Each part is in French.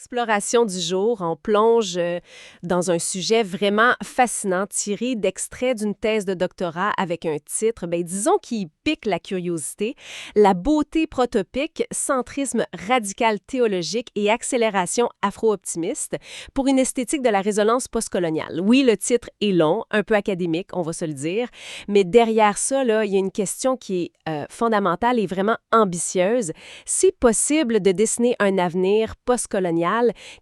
Exploration du jour, on plonge dans un sujet vraiment fascinant, tiré d'extraits d'une thèse de doctorat avec un titre, disons, qui pique la curiosité, La beauté protopique, centrisme radical théologique et accélération afro-optimiste pour une esthétique de la résonance postcoloniale. Oui, le titre est long, un peu académique, on va se le dire, mais derrière ça, là, il y a une question qui est fondamentale et vraiment ambitieuse. C'est possible de dessiner un avenir postcolonial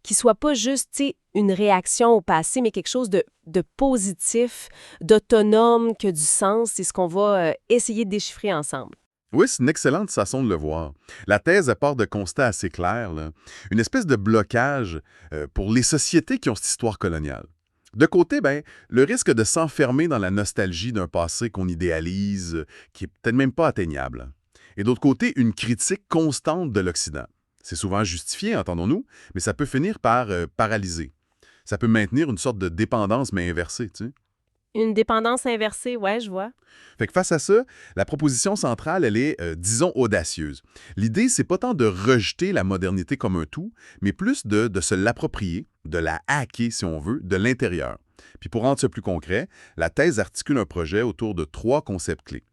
qui soit pas juste, tu sais, une réaction au passé, mais quelque chose de positif, d'autonome, qui a du sens. C'est ce qu'on va essayer de déchiffrer ensemble. Oui, c'est une excellente façon de le voir. La thèse part de constats assez clairs, là. Une espèce de blocage pour les sociétés qui ont cette histoire coloniale. De côté, le risque de s'enfermer dans la nostalgie d'un passé qu'on idéalise, qui est peut-être même pas atteignable. Et d'autre côté, une critique constante de l'Occident. C'est souvent justifié, entendons-nous, mais ça peut finir par paralyser. Ça peut maintenir une sorte de dépendance, mais inversée, tu sais. Une dépendance inversée, ouais, je vois. Fait que face à ça, la proposition centrale, elle est, disons, audacieuse. L'idée, c'est pas tant de rejeter la modernité comme un tout, mais plus de se l'approprier, de la hacker, si on veut, de l'intérieur. Puis pour rendre ça plus concret, la thèse articule un projet autour de 3 concepts clés.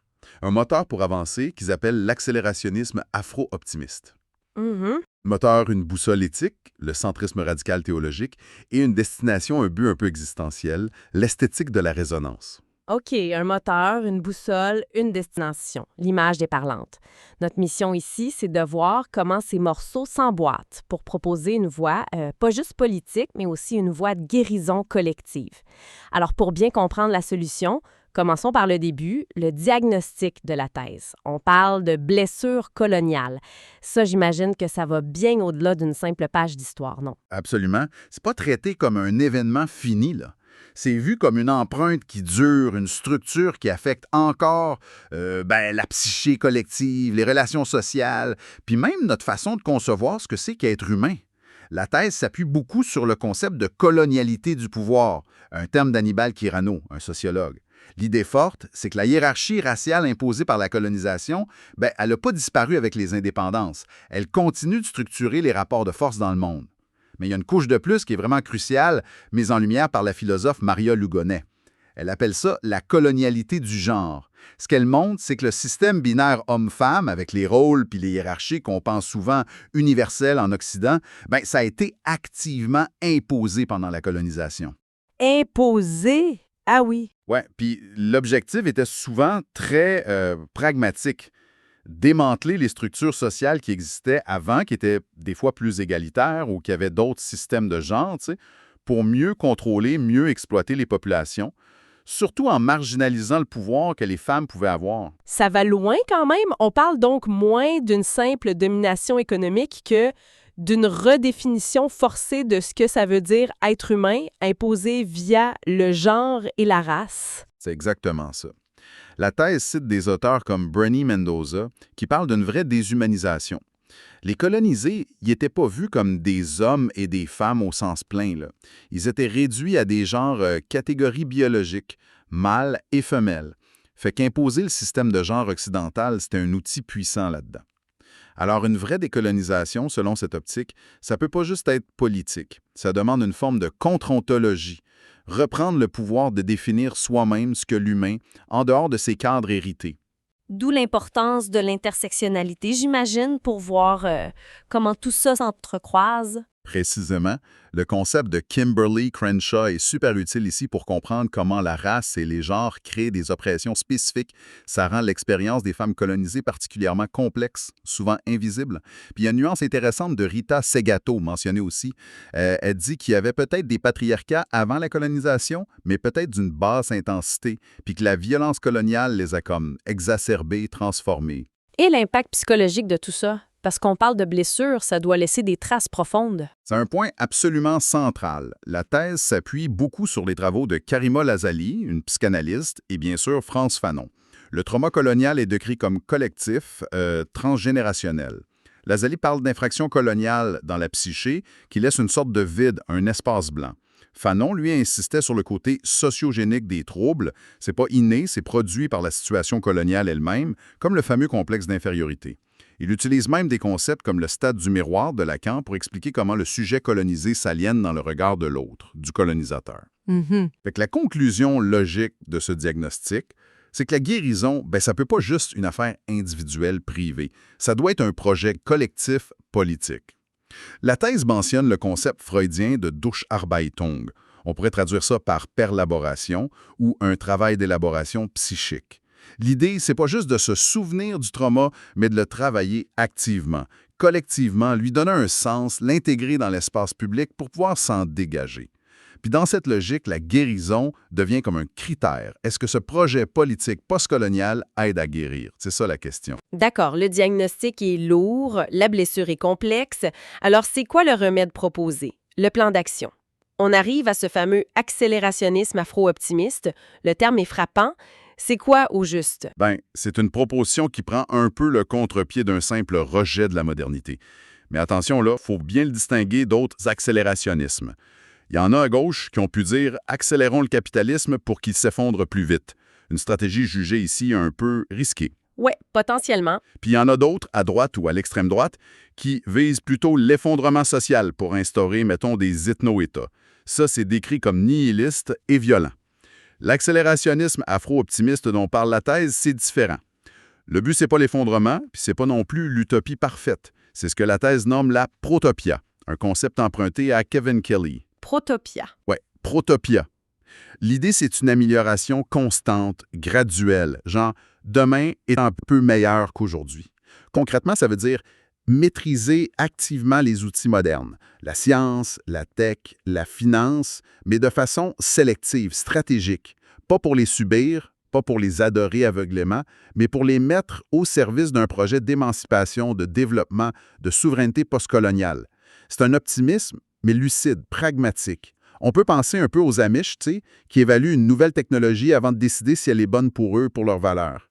Un moteur pour avancer qu'ils appellent l'accélérationnisme afro-optimiste. Mhm. Moteur, une boussole éthique, le centrisme radical théologique, et une destination, un but un peu existentiel, l'esthétique de la résonance. OK, un moteur, une boussole, une destination. L'image est parlante. Notre mission ici, c'est de voir comment ces morceaux s'emboîtent pour proposer une voie, pas juste politique, mais aussi une voie de guérison collective. Alors, pour bien comprendre la solution, commençons par le début, le diagnostic de la thèse. On parle de blessure coloniale. Ça, j'imagine que ça va bien au-delà d'une simple page d'histoire, non? Absolument. C'est pas traité comme un événement fini, là. C'est vu comme une empreinte qui dure, une structure qui affecte encore la psyché collective, les relations sociales, puis même notre façon de concevoir ce que c'est qu'être humain. La thèse s'appuie beaucoup sur le concept de colonialité du pouvoir, un terme d'Annibal Quirano, un sociologue. L'idée forte, c'est que la hiérarchie raciale imposée par la colonisation, elle n'a pas disparu avec les indépendances. Elle continue de structurer les rapports de force dans le monde. Mais il y a une couche de plus qui est vraiment cruciale, mise en lumière par la philosophe Maria Lugonet. Elle appelle ça la colonialité du genre. Ce qu'elle montre, c'est que le système binaire homme-femme, avec les rôles puis les hiérarchies qu'on pense souvent universelles en Occident, ça a été activement imposé pendant la colonisation. Imposer? Ah oui. Ouais, puis l'objectif était souvent très pragmatique. Démanteler les structures sociales qui existaient avant, qui étaient des fois plus égalitaires ou qui avaient d'autres systèmes de genre, tu sais, pour mieux contrôler, mieux exploiter les populations, surtout en marginalisant le pouvoir que les femmes pouvaient avoir. Ça va loin quand même. On parle donc moins d'une simple domination économique que d'une redéfinition forcée de ce que ça veut dire être humain, imposé via le genre et la race. C'est exactement ça. La thèse cite des auteurs comme Bernie Mendoza qui parlent d'une vraie déshumanisation. Les colonisés n'y étaient pas vus comme des hommes et des femmes au sens plein, là. Ils étaient réduits à des genres catégories biologiques, mâles et femelles. Fait qu'imposer le système de genre occidental, c'était un outil puissant là-dedans. Alors, une vraie décolonisation, selon cette optique, ça peut pas juste être politique. Ça demande une forme de contre-ontologie. Reprendre le pouvoir de définir soi-même ce que l'humain, en dehors de ses cadres hérités. D'où l'importance de l'intersectionnalité, j'imagine, pour voir comment tout ça s'entrecroise. Précisément, le concept de Kimberly Crenshaw est super utile ici pour comprendre comment la race et les genres créent des oppressions spécifiques. Ça rend l'expérience des femmes colonisées particulièrement complexe, souvent invisible. Puis il y a une nuance intéressante de Rita Segato, mentionnée aussi. Elle dit qu'il y avait peut-être des patriarcats avant la colonisation, mais peut-être d'une basse intensité, puis que la violence coloniale les a comme exacerbés, transformés. Et l'impact psychologique de tout ça? Parce qu'on parle de blessures, ça doit laisser des traces profondes. C'est un point absolument central. La thèse s'appuie beaucoup sur les travaux de Karima Lazali, une psychanalyste, et bien sûr France Fanon. Le trauma colonial est décrit comme collectif, transgénérationnel. Lazali parle d'infraction coloniale dans la psyché qui laisse une sorte de vide, un espace blanc. Fanon, lui, insistait sur le côté sociogénique des troubles. C'est pas inné, c'est produit par la situation coloniale elle-même, comme le fameux complexe d'infériorité. Il utilise même des concepts comme le stade du miroir de Lacan pour expliquer comment le sujet colonisé s'aliène dans le regard de l'autre, du colonisateur. Mhm. Fait que la conclusion logique de ce diagnostic, c'est que la guérison, ça peut pas juste une affaire individuelle privée. Ça doit être un projet collectif politique. La thèse mentionne le concept freudien de Durcharbeitung. On pourrait traduire ça par perlaboration ou un travail d'élaboration psychique. L'idée, c'est pas juste de se souvenir du trauma, mais de le travailler activement, collectivement, lui donner un sens, l'intégrer dans l'espace public pour pouvoir s'en dégager. Puis dans cette logique, la guérison devient comme un critère. Est-ce que ce projet politique postcolonial aide à guérir? C'est ça la question. D'accord, le diagnostic est lourd, la blessure est complexe. Alors, c'est quoi le remède proposé? Le plan d'action. On arrive à ce fameux accélérationnisme afro-optimiste. Le terme est frappant. C'est quoi au juste? C'est une proposition qui prend un peu le contre-pied d'un simple rejet de la modernité. Mais attention là, il faut bien le distinguer d'autres accélérationnismes. Il y en a à gauche qui ont pu dire « accélérons le capitalisme pour qu'il s'effondre plus vite ». Une stratégie jugée ici un peu risquée. Ouais, potentiellement. Puis il y en a d'autres, à droite ou à l'extrême droite, qui visent plutôt l'effondrement social pour instaurer, mettons, des ethno-États. Ça, c'est décrit comme nihiliste et violent. L'accélérationnisme afro-optimiste dont parle la thèse, c'est différent. Le but, c'est pas l'effondrement, puis c'est pas non plus l'utopie parfaite. C'est ce que la thèse nomme la protopia, un concept emprunté à Kevin Kelly. Protopia. Ouais, protopia. L'idée, c'est une amélioration constante, graduelle, genre demain est un peu meilleur qu'aujourd'hui. Concrètement, ça veut dire maîtriser activement les outils modernes, la science, la tech, la finance, mais de façon sélective, stratégique, pas pour les subir, pas pour les adorer aveuglément, mais pour les mettre au service d'un projet d'émancipation, de développement, de souveraineté postcoloniale. C'est un optimisme, mais lucide, pragmatique. On peut penser un peu aux Amish, qui évaluent une nouvelle technologie avant de décider si elle est bonne pour eux, pour leurs valeurs.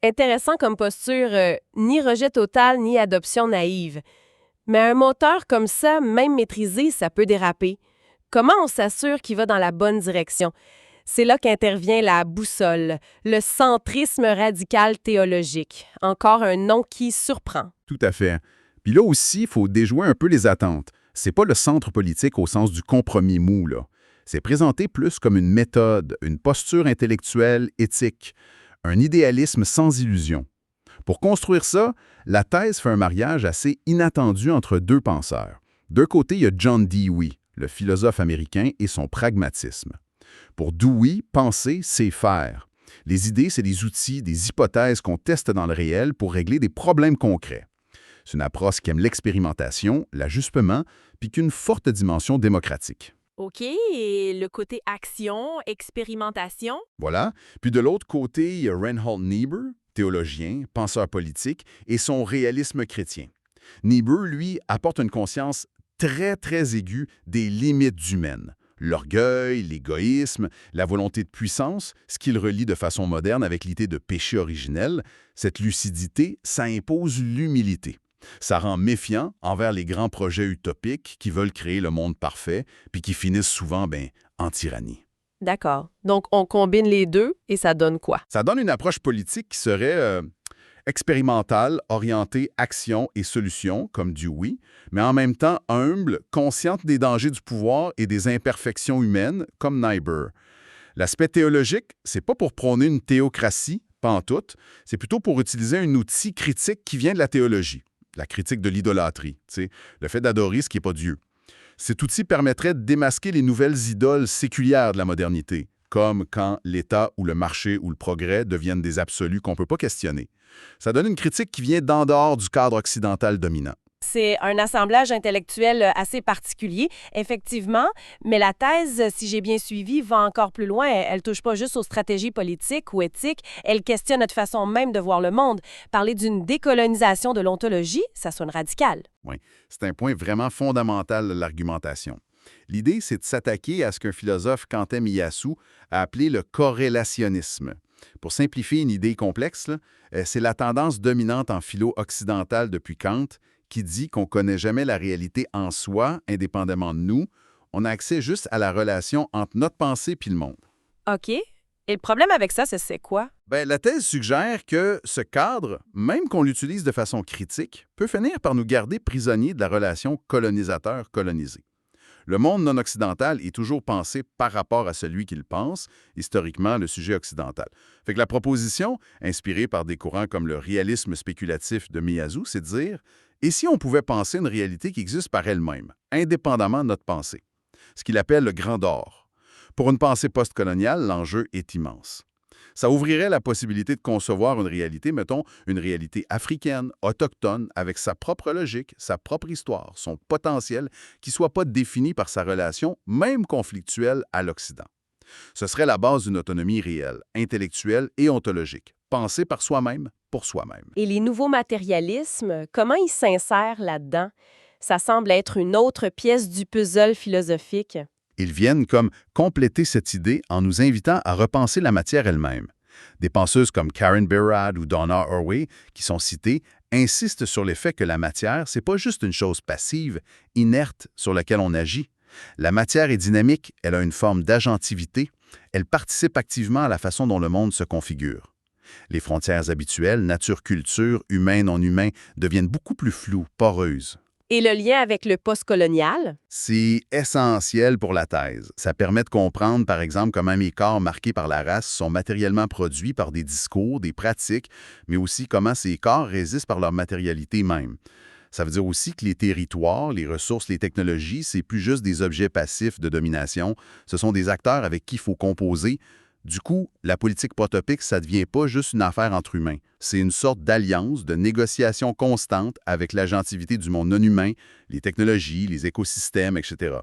Intéressant comme posture, ni rejet total, ni adoption naïve. Mais un moteur comme ça, même maîtrisé, ça peut déraper. Comment on s'assure qu'il va dans la bonne direction? C'est là qu'intervient la boussole, le centrisme radical théologique. Encore un nom qui surprend. Tout à fait. Puis là aussi, il faut déjouer un peu les attentes. C'est pas le centre politique au sens du compromis mou, là. C'est présenté plus comme une méthode, une posture intellectuelle, éthique, un idéalisme sans illusion. Pour construire ça, la thèse fait un mariage assez inattendu entre deux penseurs. D'un côté, il y a John Dewey, le philosophe américain, et son pragmatisme. Pour Dewey, penser, c'est faire. Les idées, c'est des outils, des hypothèses qu'on teste dans le réel pour régler des problèmes concrets. C'est une approche qui aime l'expérimentation, l'ajustement, puis qu'une forte dimension démocratique. OK, et le côté action, expérimentation? Voilà. Puis de l'autre côté, il y a Reinhold Niebuhr, théologien, penseur politique, et son réalisme chrétien. Niebuhr, lui, apporte une conscience très, très aiguë des limites humaines. L'orgueil, l'égoïsme, la volonté de puissance, ce qu'il relie de façon moderne avec l'idée de péché originel, cette lucidité, ça impose l'humilité. Ça rend méfiant envers les grands projets utopiques qui veulent créer le monde parfait, puis qui finissent souvent, en tyrannie. D'accord. Donc, on combine les deux et ça donne quoi? Ça donne une approche politique qui serait expérimentale, orientée action et solution, comme Dewey, mais en même temps humble, consciente des dangers du pouvoir et des imperfections humaines, comme Niebuhr. L'aspect théologique, c'est pas pour prôner une théocratie, pas en tout, c'est plutôt pour utiliser un outil critique qui vient de la théologie, la critique de l'idolâtrie, le fait d'adorer ce qui n'est pas Dieu. Cet outil permettrait de démasquer les nouvelles idoles séculières de la modernité, comme quand l'État ou le marché ou le progrès deviennent des absolus qu'on ne peut pas questionner. Ça donne une critique qui vient d'en dehors du cadre occidental dominant. C'est un assemblage intellectuel assez particulier, effectivement, mais la thèse, si j'ai bien suivi, va encore plus loin. Elle touche pas juste aux stratégies politiques ou éthiques, elle questionne notre façon même de voir le monde. Parler d'une décolonisation de l'ontologie, ça sonne radical. Oui, c'est un point vraiment fondamental de l'argumentation. L'idée, c'est de s'attaquer à ce qu'un philosophe Quentin Miyasu a appelé le corrélationnisme. Pour simplifier une idée complexe, c'est la tendance dominante en philo occidentale depuis Kant qui dit qu'on ne connaît jamais la réalité en soi, indépendamment de nous. On a accès juste à la relation entre notre pensée et le monde. OK. Et le problème avec ça, c'est quoi? Ben, la thèse suggère que ce cadre, même qu'on l'utilise de façon critique, peut finir par nous garder prisonniers de la relation colonisateur-colonisé. Le monde non occidental est toujours pensé par rapport à celui qu'il pense, historiquement le sujet occidental. Fait que la proposition, inspirée par des courants comme le réalisme spéculatif de Miyazu, c'est de dire « Et si on pouvait penser une réalité qui existe par elle-même, indépendamment de notre pensée? » Ce qu'il appelle le grand or. Pour une pensée postcoloniale, l'enjeu est immense. Ça ouvrirait la possibilité de concevoir une réalité, mettons, une réalité africaine, autochtone, avec sa propre logique, sa propre histoire, son potentiel, qui ne soit pas défini par sa relation, même conflictuelle, à l'Occident. Ce serait la base d'une autonomie réelle, intellectuelle et ontologique, pensée par soi-même, pour soi-même. Et les nouveaux matérialismes, comment ils s'insèrent là-dedans? Ça semble être une autre pièce du puzzle philosophique. Ils viennent comme compléter cette idée en nous invitant à repenser la matière elle-même. Des penseuses comme Karen Barad ou Donna Haraway, qui sont citées, insistent sur l'effet que la matière, c'est pas juste une chose passive, inerte, sur laquelle on agit. La matière est dynamique, elle a une forme d'agentivité, elle participe activement à la façon dont le monde se configure. Les frontières habituelles, nature-culture, humain-non-humain, deviennent beaucoup plus floues, poreuses. Et le lien avec le postcolonial? C'est essentiel pour la thèse. Ça permet de comprendre, par exemple, comment mes corps marqués par la race sont matériellement produits par des discours, des pratiques, mais aussi comment ces corps résistent par leur matérialité même. Ça veut dire aussi que les territoires, les ressources, les technologies, c'est plus juste des objets passifs de domination, ce sont des acteurs avec qui il faut composer. Du coup, la politique protopique, ça ne devient pas juste une affaire entre humains. C'est une sorte d'alliance, de négociation constante avec l'agentivité du monde non humain, les technologies, les écosystèmes, etc.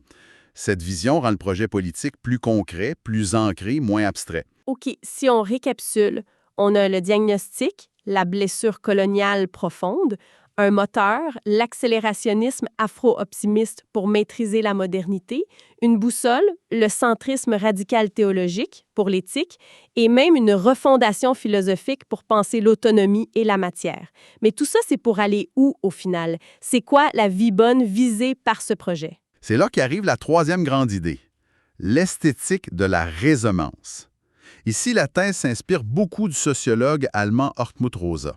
Cette vision rend le projet politique plus concret, plus ancré, moins abstrait. OK, si on récapitule, on a le diagnostic, la blessure coloniale profonde, un moteur, l'accélérationnisme afro-optimiste pour maîtriser la modernité, une boussole, le centrisme radical théologique pour l'éthique, et même une refondation philosophique pour penser l'autonomie et la matière. Mais tout ça, c'est pour aller où au final? C'est quoi la vie bonne visée par ce projet? C'est là qu'arrive la troisième grande idée, l'esthétique de la résonance. Ici, la thèse s'inspire beaucoup du sociologue allemand Hartmut Rosa.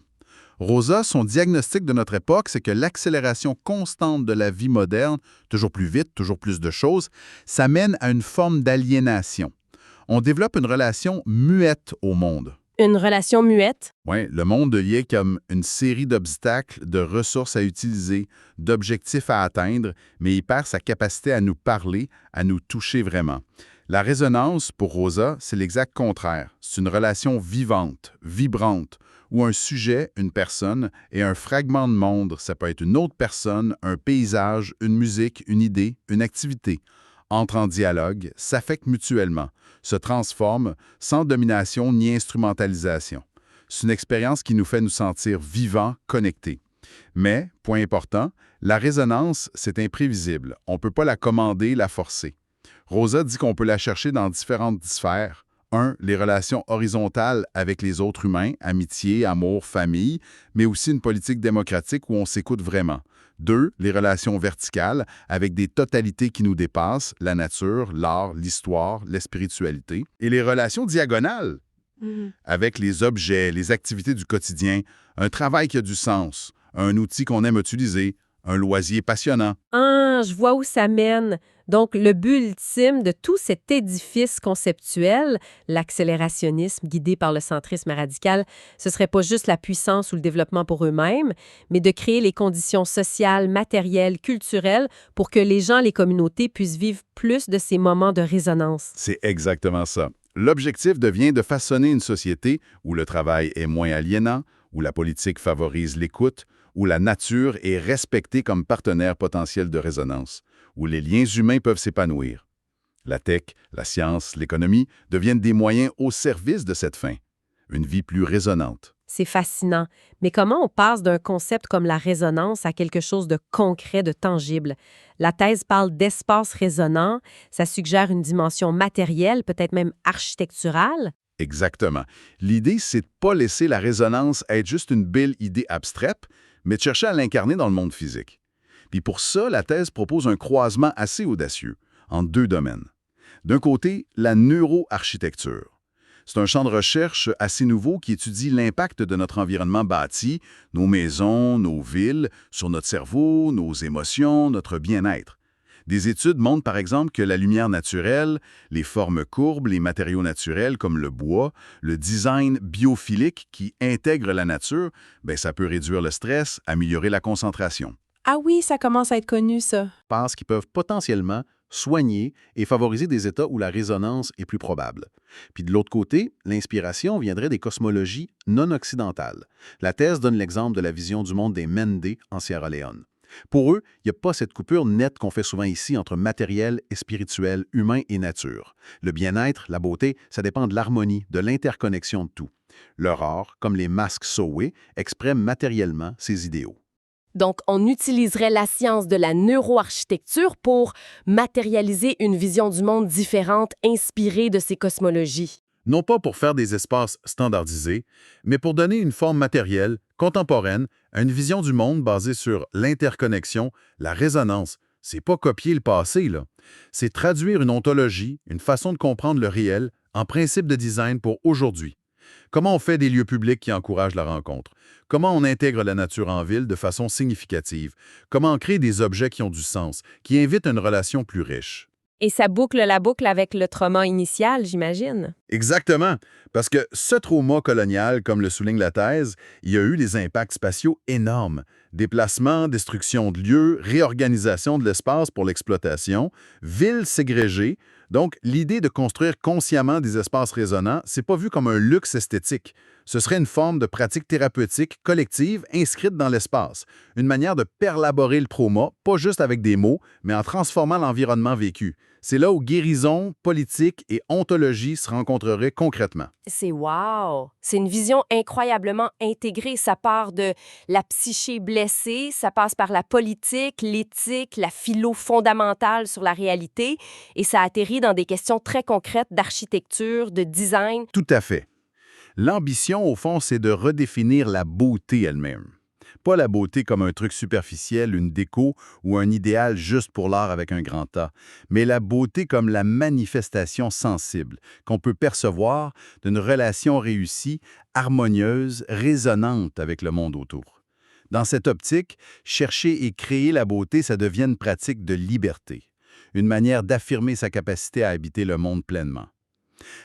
Rosa, son diagnostic de notre époque, c'est que l'accélération constante de la vie moderne, toujours plus vite, toujours plus de choses, ça mène à une forme d'aliénation. On développe une relation muette au monde. Une relation muette? Oui, le monde y est comme une série d'obstacles, de ressources à utiliser, d'objectifs à atteindre, mais il perd sa capacité à nous parler, à nous toucher vraiment. La résonance, pour Rosa, c'est l'exact contraire. C'est une relation vivante, vibrante, où un sujet, une personne, et un fragment de monde, ça peut être une autre personne, un paysage, une musique, une idée, une activité, entrent en dialogue, s'affectent mutuellement, se transforment sans domination ni instrumentalisation. C'est une expérience qui nous fait nous sentir vivants, connectés. Mais, point important, la résonance, c'est imprévisible. On ne peut pas la commander, la forcer. Rosa dit qu'on peut la chercher dans différentes sphères. 1. Les relations horizontales avec les autres humains, amitié, amour, famille, mais aussi une politique démocratique où on s'écoute vraiment. 2. Les relations verticales avec des totalités qui nous dépassent, la nature, l'art, l'histoire, la spiritualité. Et les relations diagonales avec les objets, les activités du quotidien, un travail qui a du sens, un outil qu'on aime utiliser, un loisir passionnant. Ah, je vois où ça mène. Donc, le but ultime de tout cet édifice conceptuel, l'accélérationnisme guidé par le centrisme radical, ce serait pas juste la puissance ou le développement pour eux-mêmes, mais de créer les conditions sociales, matérielles, culturelles pour que les gens, les communautés puissent vivre plus de ces moments de résonance. C'est exactement ça. L'objectif devient de façonner une société où le travail est moins aliénant, où la politique favorise l'écoute, où la nature est respectée comme partenaire potentiel de résonance, où les liens humains peuvent s'épanouir. La tech, la science, l'économie deviennent des moyens au service de cette fin. Une vie plus résonante. C'est fascinant. Mais comment on passe d'un concept comme la résonance à quelque chose de concret, de tangible? La thèse parle d'espace résonant. Ça suggère une dimension matérielle, peut-être même architecturale. Exactement. L'idée, c'est de ne pas laisser la résonance être juste une belle idée abstraite, mais de chercher à l'incarner dans le monde physique. Puis pour ça, la thèse propose un croisement assez audacieux, en 2 domaines. D'un côté, la neuroarchitecture. C'est un champ de recherche assez nouveau qui étudie l'impact de notre environnement bâti, nos maisons, nos villes, sur notre cerveau, nos émotions, notre bien-être. Des études montrent par exemple que la lumière naturelle, les formes courbes, les matériaux naturels comme le bois, le design biophilique qui intègre la nature, ça peut réduire le stress, améliorer la concentration. Ah oui, ça commence à être connu, ça. Parce qu'ils peuvent potentiellement soigner et favoriser des états où la résonance est plus probable. Puis de l'autre côté, l'inspiration viendrait des cosmologies non occidentales. La thèse donne l'exemple de la vision du monde des Mende en Sierra Leone. Pour eux, il n'y a pas cette coupure nette qu'on fait souvent ici entre matériel et spirituel, humain et nature. Le bien-être, la beauté, ça dépend de l'harmonie, de l'interconnexion de tout. Leur art, comme les masques Sowe, expriment matériellement ces idéaux. Donc, on utiliserait la science de la neuroarchitecture pour matérialiser une vision du monde différente inspirée de ces cosmologies. Non pas pour faire des espaces standardisés, mais pour donner une forme matérielle, contemporaine, à une vision du monde basée sur l'interconnexion, la résonance. C'est pas copier le passé, là. C'est traduire une ontologie, une façon de comprendre le réel, en principe de design pour aujourd'hui. Comment on fait des lieux publics qui encouragent la rencontre? Comment on intègre la nature en ville de façon significative? Comment on crée des objets qui ont du sens, qui invitent à une relation plus riche? Et ça boucle la boucle avec le trauma initial, j'imagine. Exactement, parce que ce trauma colonial, comme le souligne la thèse, il y a eu des impacts spatiaux énormes. Déplacement, destruction de lieux, réorganisation de l'espace pour l'exploitation, villes ségrégées. Donc, l'idée de construire consciemment des espaces résonnants, c'est pas vu comme un luxe esthétique. Ce serait une forme de pratique thérapeutique collective inscrite dans l'espace. Une manière de perlaborer le trauma, pas juste avec des mots, mais en transformant l'environnement vécu. C'est là où guérison, politique et ontologie se rencontreraient concrètement. C'est wow! C'est une vision incroyablement intégrée. Ça part de la psyché blessée, ça passe par la politique, l'éthique, la philo fondamentale sur la réalité, et ça atterrit dans des questions très concrètes d'architecture, de design. Tout à fait. L'ambition, au fond, c'est de redéfinir la beauté elle-même. Pas la beauté comme un truc superficiel, une déco ou un idéal juste pour l'art avec un grand A, mais la beauté comme la manifestation sensible qu'on peut percevoir d'une relation réussie, harmonieuse, résonante avec le monde autour. Dans cette optique, chercher et créer la beauté, ça devient une pratique de liberté, une manière d'affirmer sa capacité à habiter le monde pleinement.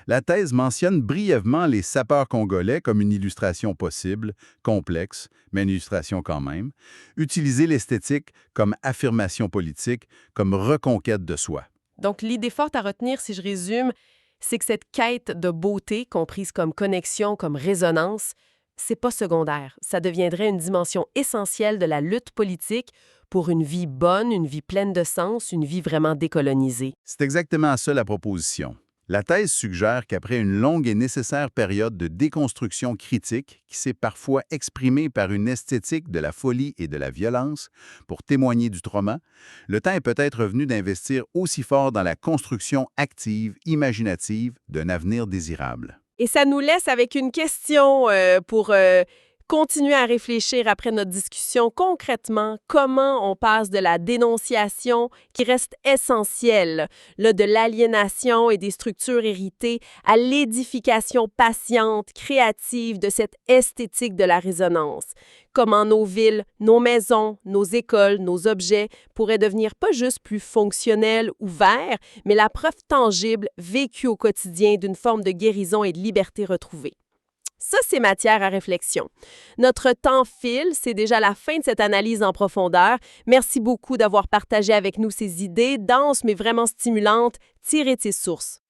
La thèse mentionne brièvement les sapeurs congolais comme une illustration possible, complexe, mais une illustration quand même. Utiliser l'esthétique comme affirmation politique, comme reconquête de soi. Donc, l'idée forte à retenir, si je résume, c'est que cette quête de beauté, comprise comme connexion, comme résonance, c'est pas secondaire. Ça deviendrait une dimension essentielle de la lutte politique pour une vie bonne, une vie pleine de sens, une vie vraiment décolonisée. C'est exactement ça la proposition. La thèse suggère qu'après une longue et nécessaire période de déconstruction critique qui s'est parfois exprimée par une esthétique de la folie et de la violence pour témoigner du trauma, le temps est peut-être venu d'investir aussi fort dans la construction active, imaginative d'un avenir désirable. Et ça nous laisse avec une question pour continuer à réfléchir après notre discussion concrètement comment on passe de la dénonciation qui reste essentielle, là, de l'aliénation et des structures héritées, à l'édification patiente, créative de cette esthétique de la résonance. Comment nos villes, nos maisons, nos écoles, nos objets pourraient devenir pas juste plus fonctionnels ou verts, mais la preuve tangible, vécue au quotidien d'une forme de guérison et de liberté retrouvée. Ça, c'est matière à réflexion. Notre temps file, c'est déjà la fin de cette analyse en profondeur. Merci beaucoup d'avoir partagé avec nous ces idées denses mais vraiment stimulantes, tirées de ces sources.